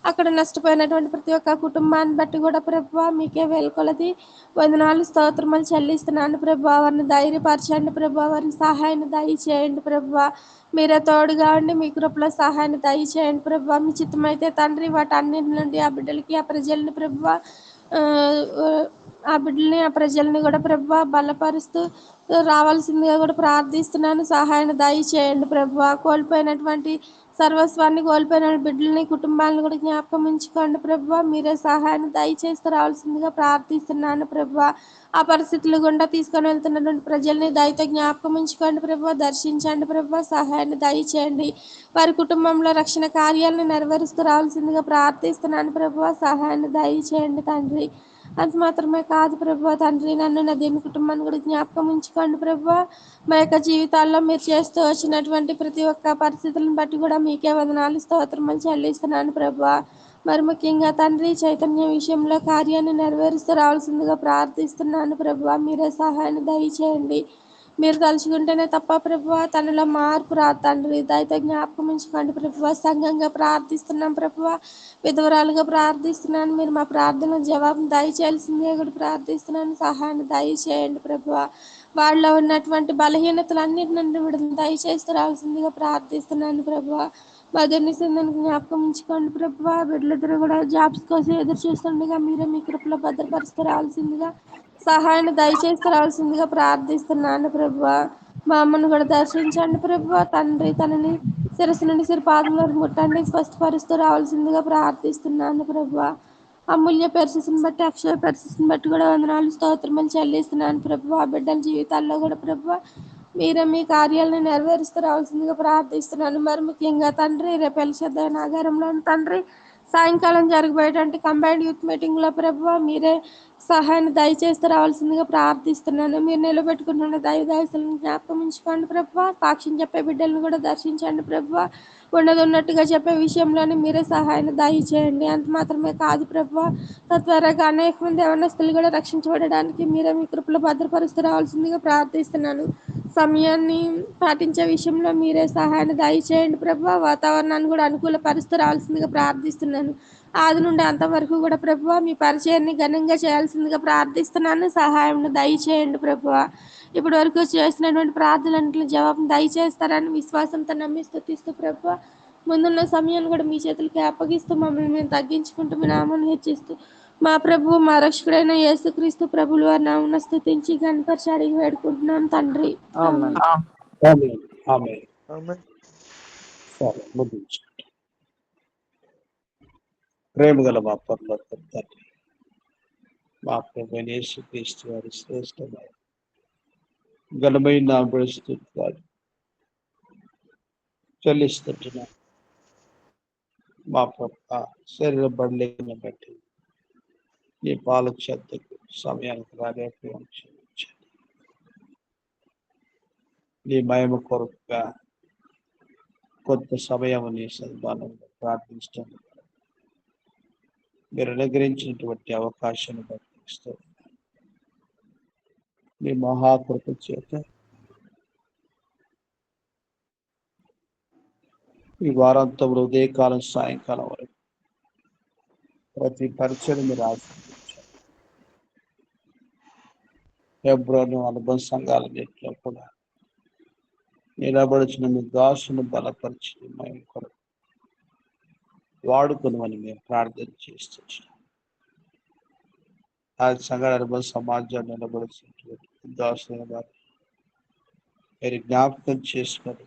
అక్కడ నష్టపోయినటువంటి ప్రతి ఒక్క కుటుంబాన్ని బట్టి కూడా ప్రభువా మీకే వేలుకొలది వందనాలు స్తోత్రములు చెల్లిస్తున్నాను ప్రభువా. వారిని ధైర్యపరచండి ప్రభువా. వారిని సహాయాన్ని దయచేయండి ప్రభువా. మీరే తోడుగా ఉండి మీ కృపలో సహాయాన్ని దయచేయండి ప్రభువా. మీ చిత్తమైతే తండ్రి వాటి అన్నింటి నుండి ఆ బిడ్డలకి ఆ ప్రజల్ని ప్రభువా ఆ బిడ్డల్ని ఆ ప్రజల్ని కూడా ప్రభువా బలపరుస్తూ రావాల్సిందిగా కూడా ప్రార్థిస్తున్నాను. సహాయాన్ని దయచేయండి ప్రభువా. కోల్పోయినటువంటి సర్వస్వాన్ని కోల్పోయిన బిడ్డలని కుటుంబాలను కూడా జ్ఞాపకం ఉంచుకోండి ప్రభువా. మీరే సహాయాన్ని దయచేస్తూ రావాల్సిందిగా ప్రార్థిస్తున్నాను ప్రభువా. ఆ పరిస్థితులు గుండా తీసుకొని వెళ్తున్నటువంటి ప్రజల్ని దయతో జ్ఞాపకం ఉంచుకోండి ప్రభువా. దర్శించండి ప్రభువా. సహాయాన్ని దయచేయండి. వారి కుటుంబంలో రక్షణ కార్యాలను నెరవేరుస్తూ రావాల్సిందిగా ప్రార్థిస్తున్నాను ప్రభువా. సహాయాన్ని దయచేయండి తండ్రి. అంత మాత్రమే కాదు ప్రభువా తండ్రి నన్ను నా దేవుని కుటుంబాన్ని కూడా జ్ఞాపకం ఉంచుకోండి ప్రభువా. మా యొక్క జీవితాల్లో మీరు చేస్తూ వచ్చినటువంటి ప్రతి ఒక్క పరిస్థితులను బట్టి కూడా మీకే వందనాలు స్తోత్రములు చెల్లిస్తున్నాను ప్రభువా. మరి ముఖ్యంగా తండ్రి చైతన్య విషయంలో కార్యాన్ని నెరవేరుస్తూ రావాల్సిందిగా ప్రార్థిస్తున్నాను ప్రభువా. మీరే సహాయాన్ని దయచేయండి. మీరు తలుచుకుంటేనే తప్ప ప్రభువా తనలో మార్పు రా తండ్రి. దయతో జ్ఞాపకం ఉంచుకోండి ప్రభువా. సంఘంగా ప్రార్థిస్తున్నాం ప్రభువా. విధవరాలుగా ప్రార్థిస్తున్నాను. మీరు మా ప్రార్థన జవాబు దయచేయాల్సిందిగా కూడా ప్రార్థిస్తున్నాను. సహాయాన్ని దయచేయండి ప్రభువా. వాళ్ళలో ఉన్నటువంటి బలహీనతలన్నిటి నుండి విడుదల దయచేస్తూ రావాల్సిందిగా ప్రార్థిస్తున్నాను ప్రభువా. మధుని సింధను జ్ఞాపకం ఉంచుకోండి ప్రభువా. బిడ్డలిద్దరు కూడా జాబ్స్ కోసం ఎదురు చూస్తుండగా మీరే మీ కృపలో భద్రపరుస్తూ రావాల్సిందిగా సహాయాన్ని దయచేస్తూ రావాల్సిందిగా ప్రార్థిస్తున్నాను ప్రభువా. మా అమ్మను కూడా దర్శించండి ప్రభువా తండ్రి. తనని శిరస్సు నుండి పాదం వరకు ముట్టండి, స్పష్టపరుస్తూ రావాల్సిందిగా ప్రార్థిస్తున్నాను ప్రభువా. అమూల్య పరిస్థితిని బట్టి, అక్షయ పరిస్థితిని బట్టి కూడా వందనాలు స్తోత్రములు చెల్లిస్తున్నాను ప్రభువా. బిడ్డల జీవితాల్లో కూడా ప్రభువా మీరే మీ కార్యాలను నెరవేరుస్తూ రావాల్సిందిగా ప్రార్థిస్తున్నాను. మరి ముఖ్యంగా తండ్రి రేపు ఎల్షద్దాయ నగరంలో తండ్రి సాయంకాలం జరగబోయేటువంటి కంబైన్డ్ యూత్ మీటింగ్లో ప్రభువా మీరే సహాయాన్ని దయచేస్తూ రావాల్సిందిగా ప్రార్థిస్తున్నాను. మీరు నిలబెట్టుకుంటున్న దైవదాసులను జ్ఞాపకం ఉంచుకోండి ప్రభువా. సాక్ష్యం చెప్పే బిడ్డలను కూడా దర్శించండి ప్రభువా. ఉన్నది ఉన్నట్టుగా చెప్పే విషయంలోనే మీరే సహాయాన్ని దయచేయండి. అంత మాత్రమే కాదు ప్రభువా, తద్వారాగా అనేక మంది యవనస్తులు కూడా రక్షించబడడానికి మీరే మీ కృపలో భద్రపరుస్తూ రావాల్సిందిగా ప్రార్థిస్తున్నాను. సమయాన్ని పాటించే విషయంలో మీరే సహాయాన్ని దయచేయండి ప్రభువా. వాతావరణాన్ని కూడా అనుకూలపరుస్తూ రావాల్సిందిగా ప్రార్థిస్తున్నాను. ఆది నుండి అంతవరకు కూడా ప్రభువా మీ పరిచయాన్ని ఘనంగా చేయాల్సిందిగా ప్రార్థిస్తున్నాను. సహాయం దయచేయండి ప్రభువా. ఇప్పటి వరకు చేసినటువంటి ప్రార్థనలకు జవాబు దయచేస్తారని విశ్వాసంతో నమ్మి స్తుతిస్తూ ప్రభువా ముందున్న సమయాన్ని కూడా మీ చేతులకి అప్పగిస్తూ మమ్మల్ని మేము తగ్గించుకుంటూ మీ నామాన్ని హెచ్చిస్తూ మా ప్రభువు మా రక్షకుడైన యేసుక్రీస్తు ప్రభులు వారి నామమున స్తుతించి గణపరిచి అడిగి వేడుకుంటున్నాం తండ్రి. ఆమేన్. ఆమేన్. ఆమేన్. ఆమేన్. సరే ముగించండి. ప్రేమ గల మా పరలోకపు తండ్రి, మా ప్రభువైన యేసుక్రీస్తు వారి శ్రేష్టమైన ఘనమైన నామమున స్తుతులు చెల్లిస్తుంటున్నాం. మా ప్రభు శరీర బడలేని బట్టి నీ పాలకు చెత్తకు సమయానికి రాలేకపోయాం, క్షమించండి. నీ మహిమ కొరకుగా కొంత సమయం నీ సన్మానంలో ప్రార్థిస్తాం. మీరు అనుగ్రహించినటువంటి అవకాశాన్ని బట్టి మీ మహాకృప చేత ఈ వారాంతంలో ఉదయకాలం సాయంకాలం వరకు ప్రతి పరిచయం మీరు ఆశీర్వదించారు. హెబ్రోను అనుభవ సంఘాలన్నింటిలో కూడా నిలబడిచిన మీ దాసును బలపరిచి మేము కొరకు వాడుకుని మేము ప్రార్థన చేస్తున్నాం. ఆ సంఘాల అనుభవ సమాజాన్ని నిలబడిచినటువంటి దాసుని వారు మీరు జ్ఞాపకం చేసుకొని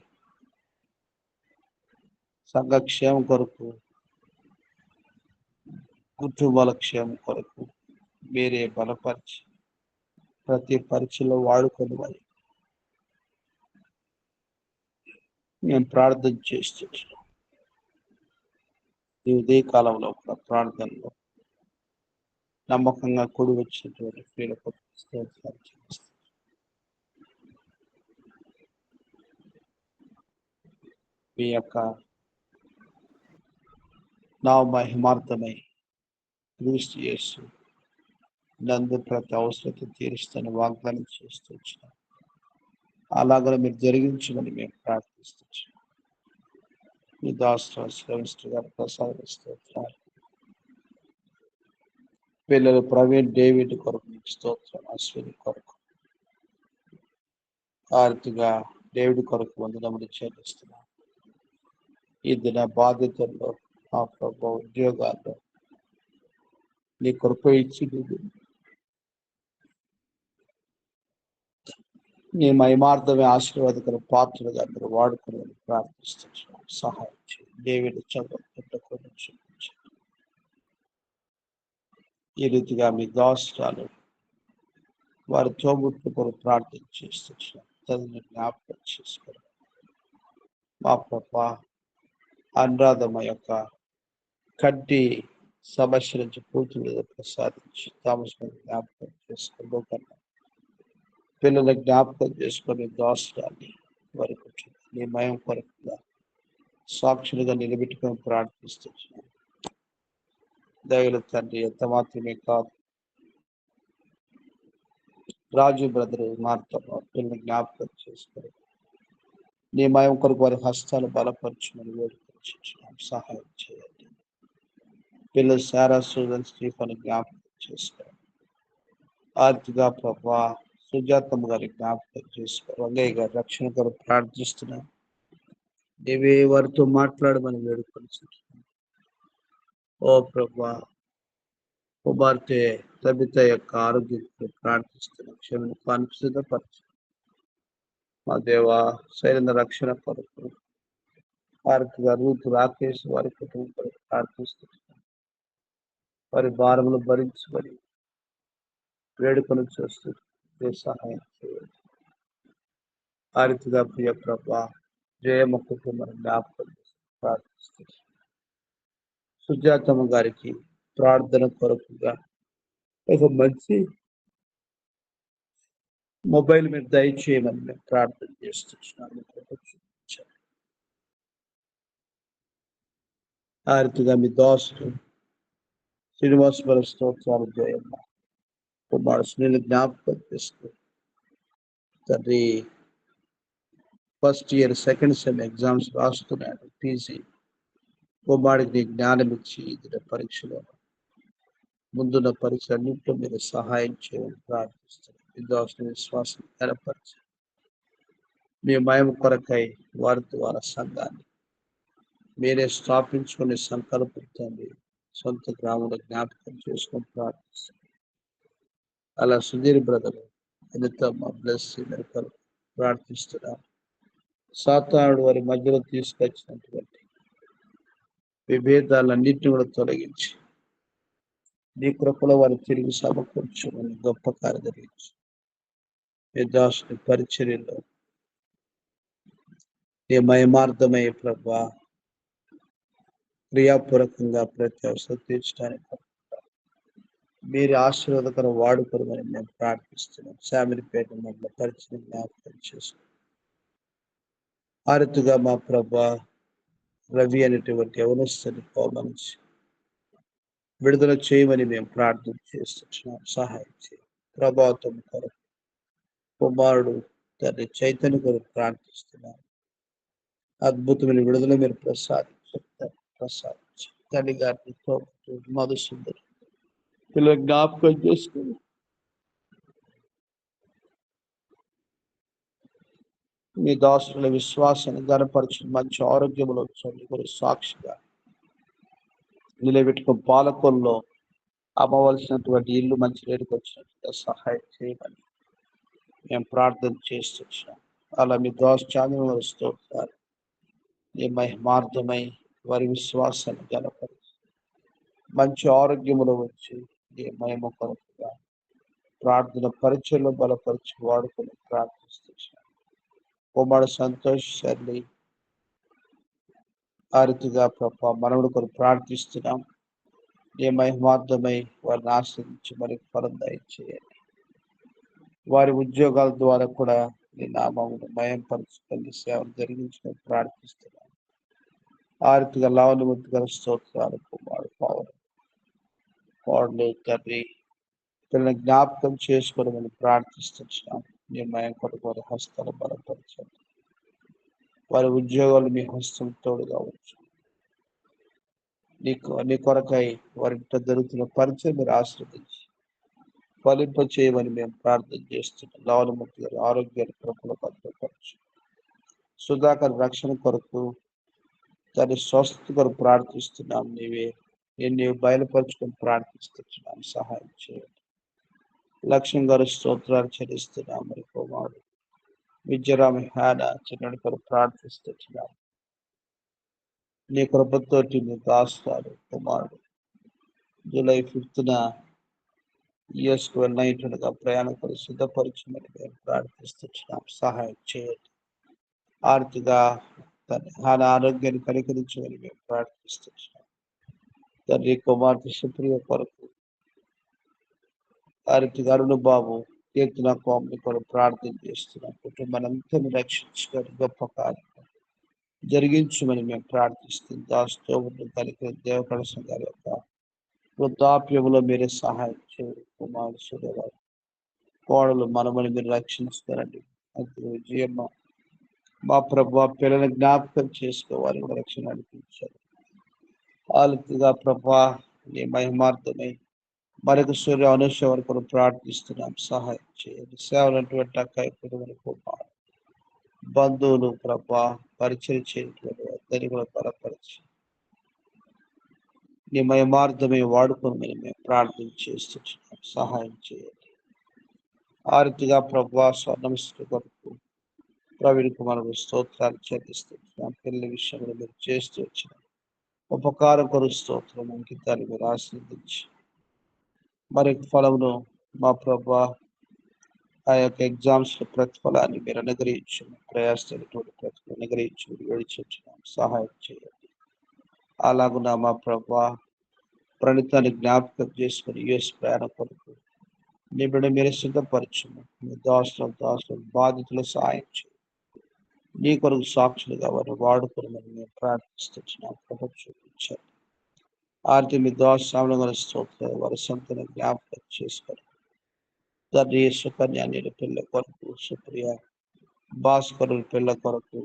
సంఘ క్షేమం కొరకు, కుటుంబాల క్షేమం కొరకు మీరే బలపరిచి ప్రతి పరీక్షలో వాడుకొని మేము ప్రార్థన చేస్తున్నాం. ఈ ఉదయకాలంలో కూడా ప్రార్థనలో నమ్మకంగా కూడి వచ్చినటువంటి ప్రియులకు స్తోత్రాలు చెల్లిస్తున్నాం. మీ యొక్క నా మహిమార్థమై క్రీస్తు యేసు నందు ప్రతి అవసరత తీరుస్తాను వాగ్దానం చేస్తూ వచ్చినాం. అలాగనే మీరు జరిగించమని మేము ప్రార్థిస్తున్నాం. మీ దాసు శ్రమిస్తూ గారు ప్రసాదిస్తోత్రాలు. పిల్లలు ప్రవీణ్ డేవిడ్ కొరకు మీకు స్తోత్రం, అశ్విని కొరకు ఆర్తిగా డేవిడ్ కొరకు వందనములు చెల్లిస్తున్నాం. ఈ దిన బాధ్యతల్లో ఆ ప్రభు ఉద్యోగాల్లో నీ కృప ఇచ్చి నీ మహిమార్థమే ఆశీర్వాదకర పాత్రగా మీరు వాడుకుని ప్రార్థిస్తున్నాం. సహాయం చేయండి. డేవిడ్ చదువు ఈ రీతిగా మీ దాసురాలు వారి తోబుట్టు కొరకు ప్రార్థన చేస్తున్నాం. తల్లిని జ్ఞాపకం చేసుకోండి. మా ప్రభా అనురాధమ యొక్క కంటి సమస్య నుంచి పూర్తి మీద ప్రసాదించి తామసం జ్ఞాపకం చేసుకోబోకన్నా పిల్లల జ్ఞాపకం చేసుకొని దాసురాన్ని వారి నీ మయం కొరకుగా సాక్షులుగా నిలబెట్టుకొని ప్రార్థిస్తున్నాం. దయల తండ్రి ఎంత మాత్రమే కాదు, రాజు బ్రదరు మార్తమ్మ పిల్లల్ని జ్ఞాపకం చేసుకొని నీ మయం కొరకు వారి హస్తాలు బలపరచుమని వేడుకొచ్చున్నాం. సహాయం చేయండి. పిల్లలు సారా సూజన్ స్టీఫన్ జ్ఞాపకం చేసుకోండి. ఆర్తిగా ప్రభా సుజాతమ్మ గారి జ్ఞాపకం చేసుకో. రంగయ్య గారి రక్షణ కొరకు ప్రార్థిస్తున్నాం. నీవే వారితో మాట్లాడమని వేడుకొచ్చున్నాం. ఓ ప్రభా కుమార్తె తబిత యొక్క ఆరోగ్యం ప్రార్థిస్తున్నాం. క్షమను కాన్సిద్ధపరచు మా దేవ. శైలిన రక్షణ కొరకు వారికి రూతు రాకేష్ వారి కుటుంబం ప్రార్థిస్తున్నాం. వారి భారములు భరించి మరి వేడుకలు చేస్తూ సహాయం చేయండి. ఆ రీతిగా ప్రియ ప్రభా జయమ్మ కుటుంబం జ్ఞాపకం ప్రార్థిస్తున్నాం. సుజాతమ్మ గారికి ప్రార్థన కొరకుగా ఒక మంచి మొబైల్ మీద దయచేయమని మేము ప్రార్థన చేస్తున్నాము. ఆ రీతిగా మీ దోస్తులు శ్రీనివాస స్తోత్రాలు జయమ్మ కుమారు సునీల్ జ్ఞాపకం చేస్తూ తండ్రి first year second sem exams రాస్తున్నాడు. టీసీ కుమారుడికి జ్ఞానం ఇచ్చి ఇది పరీక్షలో ముందున్న పరీక్ష అన్నింటిలో మీరు సహాయం చేయమని ప్రార్థిస్తున్నాం. విద్వాసుని విశ్వాసం ఏర్పరిచి మీ మయం కొరకై వారి ద్వారా సంఘాన్ని మీరే స్థాపించుకునే సంకల్పించండి. సొంత గ్రామంలో జ్ఞాపకం చేసుకొని ప్రార్థిస్తున్నాం. అలా సుధీర్ బ్రదర్ అనితమ్మ బ్లెస్ ప్రార్థిస్తున్నాం. సాతానుడు వారి మధ్యలో తీసుకొచ్చినటువంటి విభేదాలన్నింటినీ కూడా తొలగించి నీ కృపలో వారి తిరిగి సమకూర్చుమని గొప్ప కార్యం జరిగించి విద్వాసుని పరిచర్యలో నీ మహిమార్థమై ప్రభా క్రియాపూర్వకంగా ప్రతి అవసరం తీర్చడానికి మీరు ఆశీర్వాదకర వాడుకోమని మేము ప్రార్థిస్తున్నాం. శామిలిపేట మధ్య పరిచయం జ్ఞాపకం చేసుకున్నాం. ఆ రీతిగా మా ప్రభా రవి అనేటువంటి యవనస్తుని పోమనించి విడుదల చేయమని మేము ప్రార్థన చేస్తున్నాం. సహాయం చేయండి. ప్రభావం కొరకు కుమారుడు తండ్రి చైతన్య కొరకు ప్రార్థిస్తున్నాం. అద్భుతమైన విడుదల మీరు ప్రసాదించి తల్లి గారిని మధుసుందరి పిల్లలు జ్ఞాపకం చేసుకుని మీ దాసుల విశ్వాసాన్ని ఘనపరిచి మంచి ఆరోగ్యంలో చదువుకుని సాక్షిగా నిలబెట్టుకుని పాలకొల్లో అమ్మవలసినటువంటి ఇల్లు మంచి రేటుకు వచ్చినట్టుగా సహాయం చేయమని మేము ప్రార్థన చేస్తున్నాం. అలా మీ దాసు చాంద్ర స్తోత్రాలు నీ మహిమార్థమై వారి విశ్వాసాన్ని ఘనపరిచి మంచి ఆరోగ్యములో వచ్చి నీ మహిమ కొరకుగా ప్రార్థన పరిచయలో బలపరిచి వాడుకొని ప్రార్థిస్తున్నాం. కుమారుడు సంతోష్ శర్లి ఆ రీతిగా ప్రభా మనవుడు కొరకు ప్రార్థిస్తున్నాం. నీ మహిమార్థమై వారిని ఆశ్రయించి మరి ఫలం దయచేయండి. వారి ఉద్యోగాల ద్వారా కూడా నీ నామమును మయంపరచుకొని సేవలు జరిగించుకొని ప్రార్థిస్తున్నాం. ఆ రీతిగా లావణమూర్తి గారి స్తోత్రాలు కుమారుడు పౌరులు తండ్రి పిల్లల్ని జ్ఞాపకం చేసుకోవడం ప్రార్థిస్తున్నాం. నీ మయం కొరకు వారి హస్తాలు బలపరచండి. వారి ఉద్యోగాలు మీ హస్తం తోడుగా వచ్చు. నీ కొరకై వారింట జరుగుతున్న పరిచయం మీరు ఆశ్రదించి ఫలింప చేయమని మేము ప్రార్థన చేస్తున్నాం. లావణమూర్తి గారి ఆరోగ్యాన్ని కృపలో భద్రపరచు. సుధాకర్ రక్షణ కొరకు దాని స్వస్థత కొరకు ప్రార్థిస్తున్నాం. నీవు బయలుపరుచుకొని ప్రార్థిస్తున్నాం. సహాయం చేయండి. లక్ష్యం గారు స్తోత్రాలు చెల్లిస్తున్నాం. మరి కుమారుడు విద్యరామ హ్యాన చిన్నడి కొరకు ప్రార్థిస్తున్నాం. నీ కృపతోటి నీ దాస్తాడు కుమారుడు జూలై 5th యుఎస్కు వెళ్ళినట్టుగా ప్రయాణం కొరకు సిద్ధపరచమని మేము ప్రార్థిస్తున్నాం. సహాయం చేయండి. ఆర్థిక ఆయన ఆరోగ్యాన్ని కనికరించమని మేము ప్రార్థిస్తున్నాం. తండ్రి కుమార్తె సుప్రియ కొరకు ఆర్థిక అరుణ బాబు కీర్తన కోమని కొరకు ప్రార్థన చేస్తున్నాం. కుటుంబానంతా రక్షించుకొని గొప్ప కార్యం జరిగించమని మేము ప్రార్థిస్తున్నాం. దాస్తో కలిగిన దేవకళ గారి యొక్క వృద్ధాప్యంలో మీరే సహాయం చేయండి. కుమారుడు సురేవారు కోడలు మనమని మీరు రక్షిస్తారండి. అది విజయమ్మ మా ప్రభా పిల్లల జ్ఞాపకం చేసుకోవాలి రక్షణ అనిపించారు. ఆలతిగా ప్రభా నీ మహిమార్థమై మరొక సూర్య అనుష్య వరకు ప్రార్థిస్తున్నాం. సహాయం చేయండి. సేవలటువంటి అక్కాయి కుమారు బంధువులు ప్రభా పరిచయం చేయటువంటి అందరినీ కూడా బలపరిచి నీ మహిమార్థమై వాడుకోమని మేము ప్రార్థన చేస్తున్నాం. సహాయం చేయండి. ఆ రీతిగా ప్రభా స్వర్ణమిస్తు కొరకు ప్రవీణ్ కుమార్ స్తోత్రాలు చెల్లిస్తున్నాం. పిల్లల విషయంలో మీరు చేస్తూ వచ్చిన ఉపకారం కొరకు స్తోత్రం. అంకితాన్ని మీరు ఆశీర్వదించి మరి ఫలమును మా ప్రభా ఆ యొక్క ఎగ్జామ్స్ లో ప్రతిఫలాన్ని మీరు అనుగ్రహించు, ప్రయాసటువంటి ప్రతిఫలం అనుగ్రహించి విడిచిన్నాం. సహాయం చేయండి. అలాగున మా ప్రభా ప్రణితాన్ని జ్ఞాపకం చేసుకుని యుఎస్ ప్రయాణ కొరకు నీ బిడ్డ మీరు సిద్ధపరచుము. మీ దాసుల బాధితులు సహాయం చేయండి. నీ కొరకు సాక్షులుగా వారిని వాడుకోమని మేము ప్రార్థిస్తున్నాం. ప్రభు చూపించారు ఆర్తి మీ దోషాలను స్తోత్రాలు వారి సొంతను జ్ఞాపకం చేసుకొని తండ్రి సుకన్య నీళ్ళ పిల్ల కొరకు, సుప్రియ భాస్కరు పిల్ల కొరకు,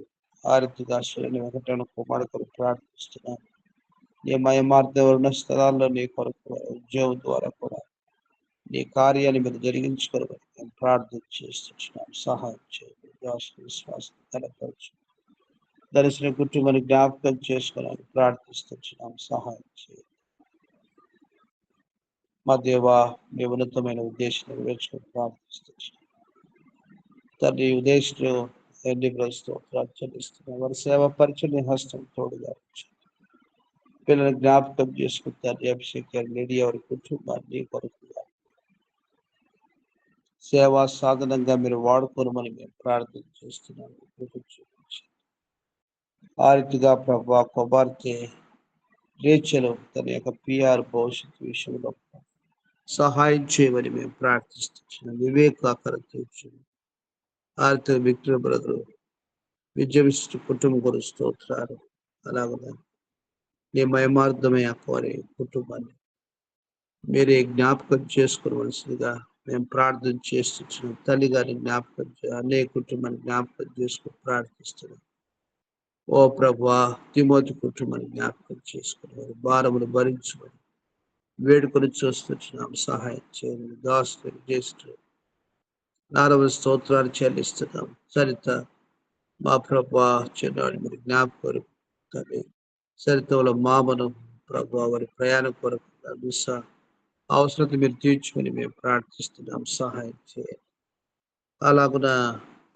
ఆరితిగా శ్రేణి వెంకటరమణ కుమార్ కొరకు ప్రార్థిస్తున్నాను. నీ మయమార్థ స్థలాల్లో నీ కొరకు ఉద్యోగం ద్వారా కూడా నీ కార్యాన్ని మీరు జరిగించుకోవాలని మేము ప్రార్థన చేస్తున్నాం. సహాయం చేయండి. విశ్వాసం కనపరచు. దర్శన కుటుంబాన్ని జ్ఞాపకం చేసుకోవాలని ప్రార్థిస్తున్నాం. సహాయం చేయండి. మా దేవా మీ ఉన్నతమైన ఉద్దేశం నెరవేర్చుకొని ప్రార్థిస్తున్నాం. తండ్రి ఉద్దేశంలో ఎన్ని స్తోత్రాలు చెల్లిస్తున్నాం. వారి సేవ పరిచయ హస్తం తోడుగా పిల్లలు జ్ఞాపకం చేసుకుంటారు. అభిషేక్ లేడీ వారి కుటుంబాన్ని కొరకు సేవా సాధనంగా మీరు వాడుకోనమని మేము ప్రార్థన చేస్తున్నాము. ఆ రీతిగా ప్రభా కుమార్తె రేచలు తన యొక్క పిఆర్ భవిష్యత్తు విషయంలో సహాయం చేయమని మేము ప్రార్థిస్తున్నాం. వివేకాకరం తీర్చును. ఆరిత విక్టర్ బ్రదరు విజయవిష్ణు కుటుంబం గురించి స్తోత్రాలు. అలాగే నీ మయమార్థమయ్యా కోరే కుటుంబాన్ని మీరే జ్ఞాపకం చేసుకోవలసిందిగా మేము ప్రార్థన చేస్తున్నాం. తల్లి గారిని జ్ఞాపకం అనే కుటుంబాన్ని జ్ఞాపకం చేసుకుని ప్రార్థిస్తున్నాం. ఓ ప్రభువా తిమోతి కుటుంబాన్ని జ్ఞాపకం చేసుకుని భారములు భరించమని వేడుకొని చూస్తున్నాం. సహాయం చేయండి. దాసులు చేస్తూ 4వ స్తోత్రాలు చెల్లిస్తున్నాం. సరిత మా ప్రభువా చిన్నాడు మీరు జ్ఞాపకం తల్లి సరిత వాళ్ళ మామను ప్రభువా వారి ప్రయాణం కొరకు విసా అవసరం మీరు తీర్చుకొని మేము ప్రార్థిస్తున్నాం. సహాయం చేయండి. అలాగున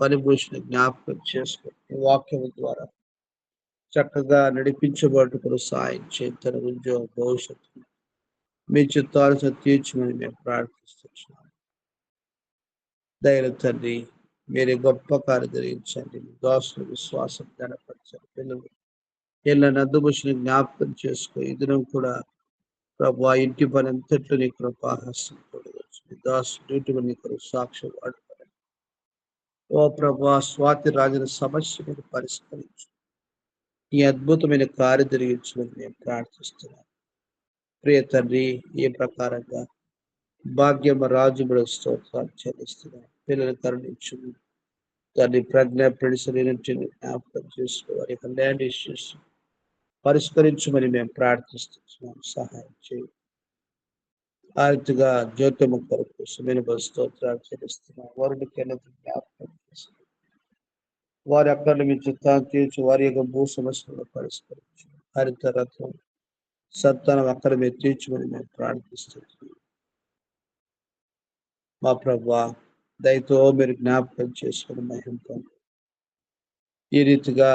పనిభూషణ జ్ఞాపకం చేసుకుని వాక్యం ద్వారా చక్కగా నడిపించబడుటకు సహాయం చేయండి. తన ఉద్యోగ భవిష్యత్తు మీ చిత్తాలను తీర్చమని మేము ప్రార్థిస్తున్నాం. దయల తండ్రి మీరే గొప్ప కార్యం జరిగించండి. దాసుల విశ్వాసం గణపరచండి. పిల్లలు ఇళ్ళ నద్దుభూషణ జ్ఞాపకం చేసుకో. ఇద్దరం కూడా ప్రభు ఆ ఇంటి పని అంతట్లో నీ కృపాహస్తం తోడవచ్చు. దాసు డ్యూటీ నీ కొరకు సాక్ష్యం వాడుకోండి. ఓ ప్రభు స్వాతి రాజుల సమస్య మీరు పరిష్కరించు. ఈ అద్భుతమైన కార్యం జరిగించమని మేము ప్రార్థిస్తున్నాం. ప్రియ తండ్రి ఏ ప్రకారంగా భాగ్యమ రాజు కూడా స్తోత్రాలు చెల్లిస్తున్నాం. పిల్లలు కరుణించు. దాన్ని ప్రజ్ఞ పెడిసలేనట్టు జ్ఞాపకం చేసుకోవాలి. ల్యాండ్ ఇష్యూస్ పరిష్కరించమని మేము ప్రార్థిస్తున్నాం. సహాయం చేయి. ఆ రీతిగా జ్యోతిమ కొరకు సుమేన స్తోత్రాలు చెల్లిస్తున్నాం. వారిని జ్ఞాపకం చేస్తున్నాం. వారి అక్కడ మీ చిత్తాన్ని తీర్చి వారి యొక్క భూ సమస్యలను పరిష్కరించు. హరిత రథం సంతానం అక్కడ మీరు తీర్చమని మేము ప్రార్థిస్తున్నాం. మా ప్రభువా దయతో మీరు జ్ఞాపకం చేసుకుని మహింపం. ఈ రీతిగా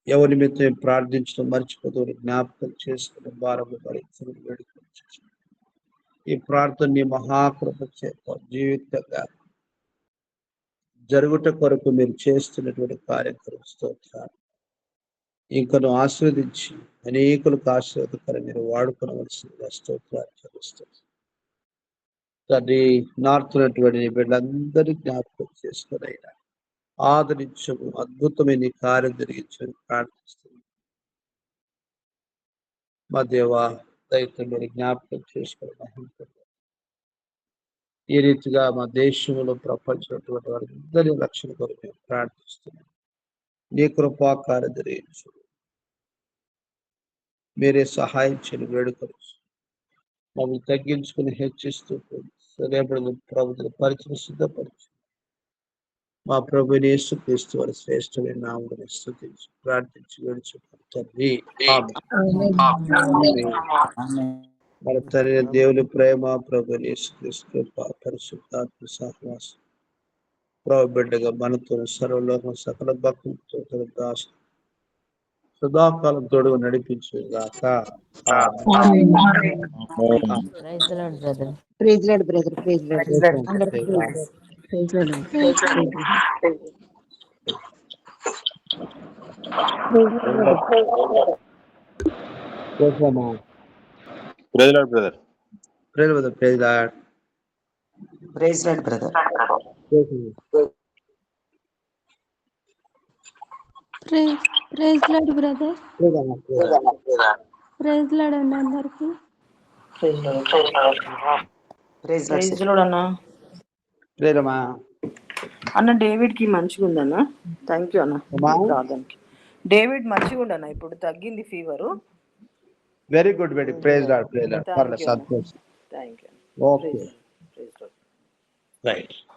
ఎవరి నిమిత్తం ప్రార్థించడం మర్చిపోతూ జ్ఞాపకం చేసుకుని భారము భరించడం వేడుకొచ్చు. ఈ ప్రార్థన మహాకృప చేత జీవితంగా జరుగుట కొరకు మీరు చేస్తున్నటువంటి కార్యక్రమం స్తోత్రాలు ఇంకను ఆస్వాదించి అనేకులకు ఆశీర్వాదకరం మీరు వాడుకోవలసిందిగా స్తోత్రాలు చెల్లిస్తుంది. తండ్రి నార్తున్నటువంటి వీళ్ళందరినీ జ్ఞాపకం చేసుకుని అయినా ఆదరించము. అద్భుతమైన కార్యం జరిగించని ప్రార్థిస్తుంది. మా దేవా దయతో మీరు జ్ఞాపకం చేసుకుని ఈ రీతిగా మా దేశంలో ప్రపంచంలో వారందరి రక్షణ కొరకు మేము ప్రార్థిస్తున్నాం. నీ కృపా కార్యం జరిగించు. మీరే సహాయం చేయని వేడుకొచ్చు. మమ్మల్ని తగ్గించుకుని హెచ్చిస్తూ రేపటి ప్రభుత్వ పరిచయం సిద్ధపరచు. మా ప్రభు యేసుక్రీస్తు వారి శ్రేష్టమైన నామమున స్తుతించి ప్రార్థించి వేడుచుకుంటుంది. మన తండ్రి దేవుని ప్రేమ ప్రభు యేసుక్రీస్తు పరిశుద్ధాత్మ సహవాసం ప్రభు బిడ్డగా మనతో సర్వలోకం సకల భక్తులతో తన దాసు సదాకాలం తోడుగా నడిపించుగాక. ఆమేన్. Praise the lord brother. Praise lord brother. Praise lord. అందరికీ ఆమేన్. Praise. Praise lord. Praise praise lord. Lord. Praise lord brother. చేసామా? Praise lord brother. Praise lord, praise lord. Praise lord brother. Praise lord brother. Praise lord అండి అందరికి. ప్రైజ్ ప్రైజ్ లార్డ్ లార్డ్ అన్న. ప్రేరమా అన్న డేవిడ్ కి మంచిగా ఉందన్న. థ్యాంక్ యూ అన్న ప్రార్థనకి. డేవిడ్ మంచిగా ఉండన్న, ఇప్పుడు తగ్గింది fever. Very good, very praise lord, praise lord. Thank you. సంతోషం. Thank you. Okay, praise lord. Right.